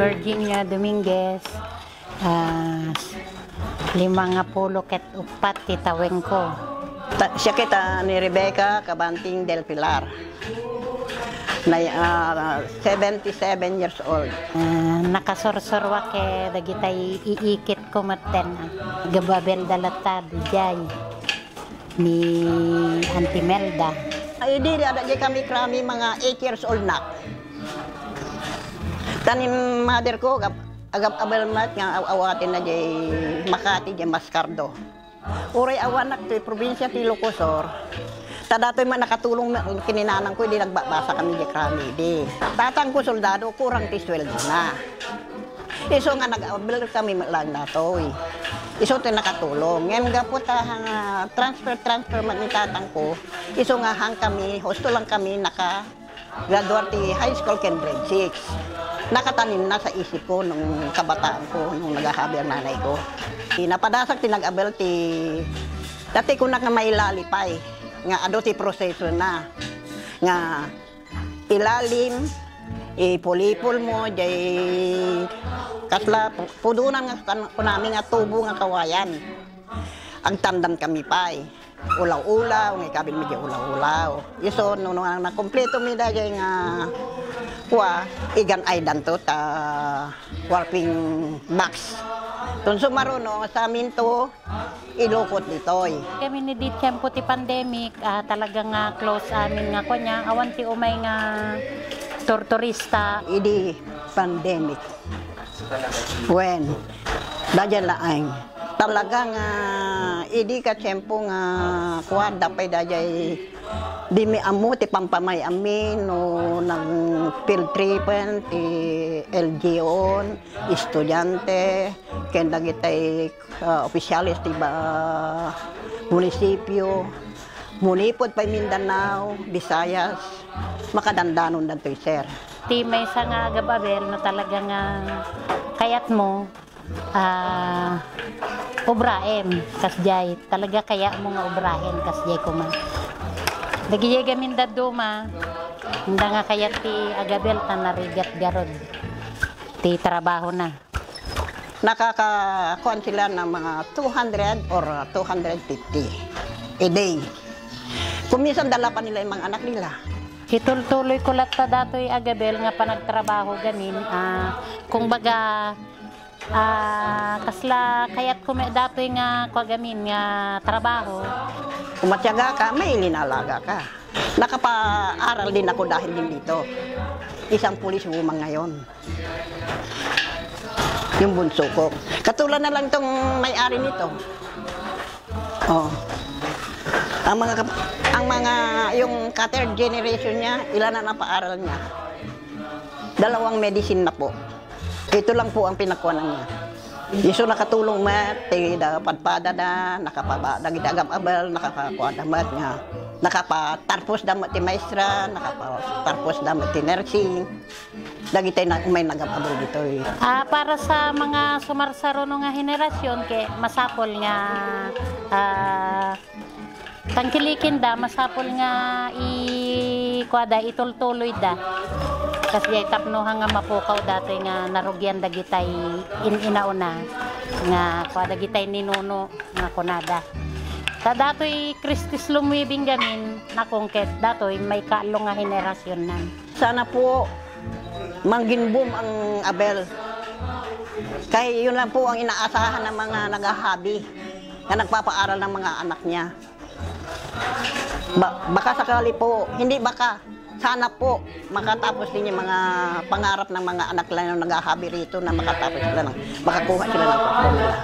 Virginia Dominguez, 54 titaweng ko. Siya kita ni Rebecca Cabanting del Pilar, na 77 years old. Nakasorsorwa ke dagitay iikit ko maten. Gababel dalatad jay ni Auntie Melda. Ay di ada kami krami mga 8 years old na. Tanim mother ko agap abel mat nga awatin na jay Makati jay Mascardo. Uray awanak ti probinsya ti Ilocosur. Tadatoy man nakatulong kininanang ko, di nagbabasa kami di krami di. Tatang ko soldado, kurang ti sweldo na. Iso nga nag-abel kami lang na to. Iso ti nakatulong. Ngayon nga po transfer man ni tatang ko. Iso nga hang kami, husto lang kami graduate ti high school ken grade 6. Nakatanim na sa isip ko nung kabataan ko, nung naghahabi ang nanay ko. Napadasak ti nag-abel ti, dati ko na nga mailalipay. Nga ado ti proseso na nga ilalim ipulipol mo jay kasla pudunan nga kunami nga tubo nga kawayan ang tandam kami pay ulaw-ulaw nga kabil mi jay ulaw-ulaw iso no na kompleto mi da jay nga igan ay danto ta warping box. Tun sumaruno sa amin to ilukot ditoy. Kami ni di tempo ti pandemic, talagang close amin nga kunya awan ti umay nga turista. Idi pandemic. When dadyan laang talagang idi ka tempo nga kuan dapay dajay di mi amo ti pampamay amin no nang field tripen ti LGO estudyante ken dagitay opisyalis ti munisipyo munipod pay Mindanao, Visayas makadandanon dantoy sir. Ti may sa nga gababel no talaga nga kayat mo obraem kasjay talaga kaya mo nga obrahen kasjay ko man. Dagiyay gamin daduma, hindi nga kaya ti agabel tanarigat garod. Ti trabaho na. Nakakakuan sila ng mga 200 or 250 a day. Kuminsan dala pa nila yung mga anak nila. Kitultuloy ko lahat ta dato'y agabel nga panagtrabaho gamin. Kung baga, kasla kayat kume dato'y nga kwagamin nga trabaho. Kumatyaga ka, may ilinalaga ka. Nakapaaral din ako dahil din dito. Isang pulis woman ngayon. Yung bunso ko. Katulad na lang itong may-ari nito. Oh. Yung third generation niya, ilan na napaaral niya? 2 medicine na po. Ito lang po ang pinakuanan niya. Iso nakatulong mat, padpada na, nagidagab-abal, nakapakuan damat nga. Nakapatarpos damat ti maestra, nakapatarpos damat ti nursing. Dagitay na may nagab-abal dito. Para sa mga sumarsaro nga henerasyon, kay masapol nga tangkilikin da, masapol nga itultuloy da. Kasi tapnohan nga mapukaw datoy nga narugyan dagitay inauna nga dagitay ninuno nga kunada. Datoy Kristis lumwibing gamin na kungket datoy may kaalong nga henerasyon na. Sana po mangginboom ang abel. Kaya yun lang po ang inaasahan ng mga naghahabi na nagpapaaral ng mga anak niya. Baka sakali po, hindi baka, sana po makatapos din yung mga pangarap ng mga anak lang na naghahabi rito na makatapos sila makakuha sila ng pagpapala.